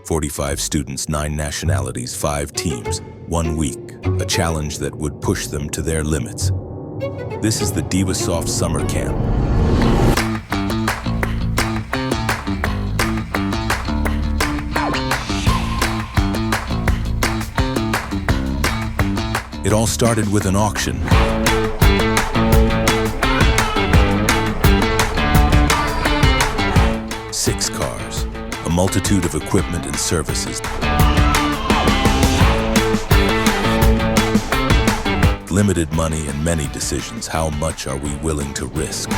45 students, 9 nationalities, 5 teams, 1 week, a challenge that would push them to their limits. This is the Dewesoft Summer Camp. It all started with an auction. Six cars, a multitude of equipment and services. Limited money and many decisions. How much are we willing to risk?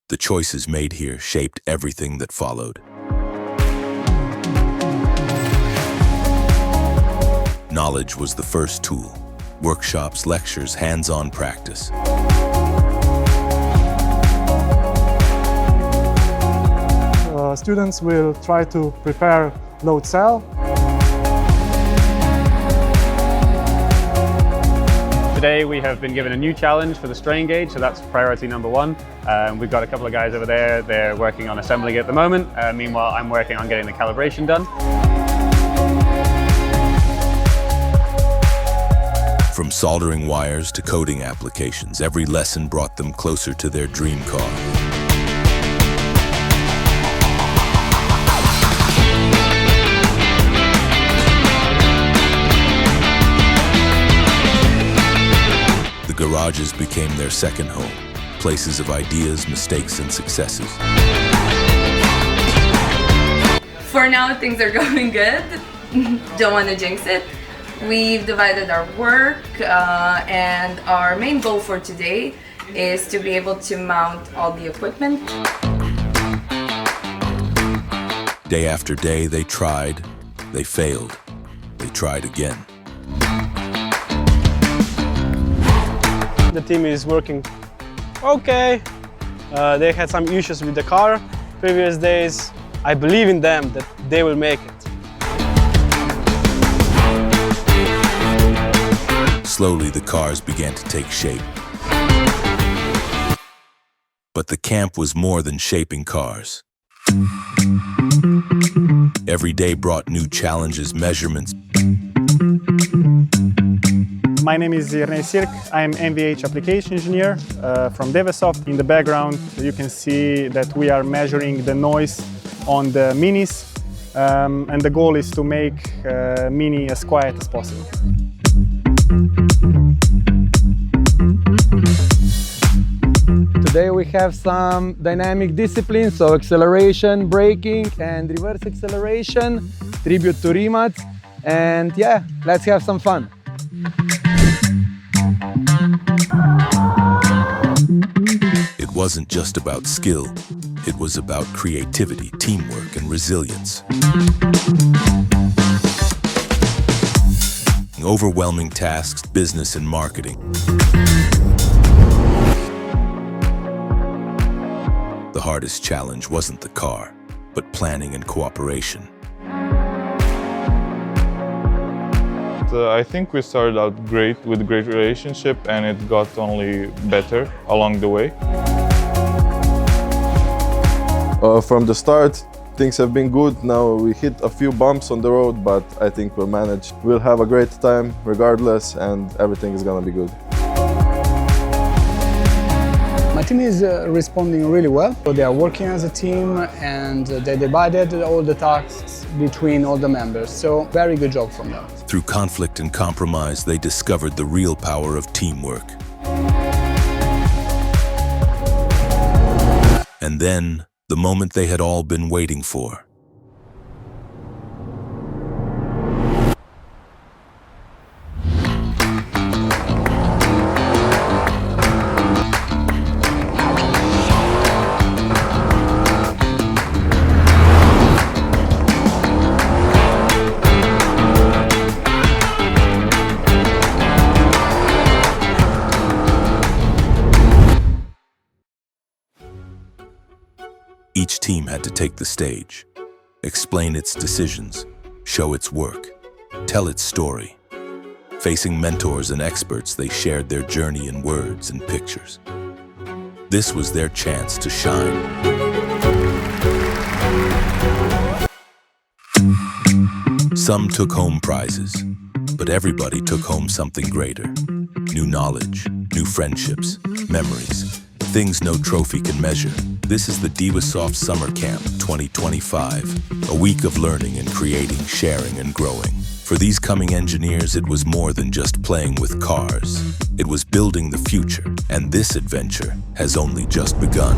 The choices made here shaped everything that followed. Knowledge was the first tool. Workshops, lectures, hands-on practice. Students will try to prepare load cell. Today we have been given a new challenge for the strain gauge, so that's priority number 1. We've got a couple of guys over there, they're working on assembling it at the moment. Meanwhile, I'm working on getting the calibration done. From soldering wires to coding applications, every lesson brought them closer to their dream car. The garages became their second home, places of ideas, mistakes, and successes. For now, things are going good. Don't want to jinx it. We've divided our work, and our main goal for today is to be able to mount all the equipment. Day after day, they tried, they failed, they tried again. The team is working okay. They had some issues with the car previous days. I believe in them that they will make it. Slowly, the cars began to take shape. But the camp was more than shaping cars. Every day brought new challenges, measurements. My name is Sirk. I'm MVH application engineer from Dewesoft. In the background, you can see that we are measuring the noise on the minis, and the goal is to make Mini as quiet as possible. Today we have some dynamic disciplines, so acceleration, braking, and reverse acceleration, tribute to Rimac, and yeah, let's have some fun. It wasn't just about skill, it was about creativity, teamwork, and resilience. Overwhelming tasks, business and marketing. The hardest challenge wasn't the car, but planning and cooperation. I think we started out great with a great relationship, and it got only better along the way. From the start, things have been good. Now we hit a few bumps on the road, but I think we'll manage. We'll have a great time regardless, and everything is gonna be good. My team is responding really well. So they are working as a team, and they divided all the tasks between all the members. So very good job from them. Through conflict and compromise, they discovered the real power of teamwork. And then, the moment they had all been waiting for. Each team had to take the stage, explain its decisions, show its work, tell its story. Facing mentors and experts, they shared their journey in words and pictures. This was their chance to shine. Some took home prizes, but everybody took home something greater. New knowledge, new friendships, memories, things no trophy can measure. This is the Dewesoft Summer Camp 2025, a week of learning and creating, sharing and growing. For these coming engineers, it was more than just playing with cars. It was building the future, and this adventure has only just begun.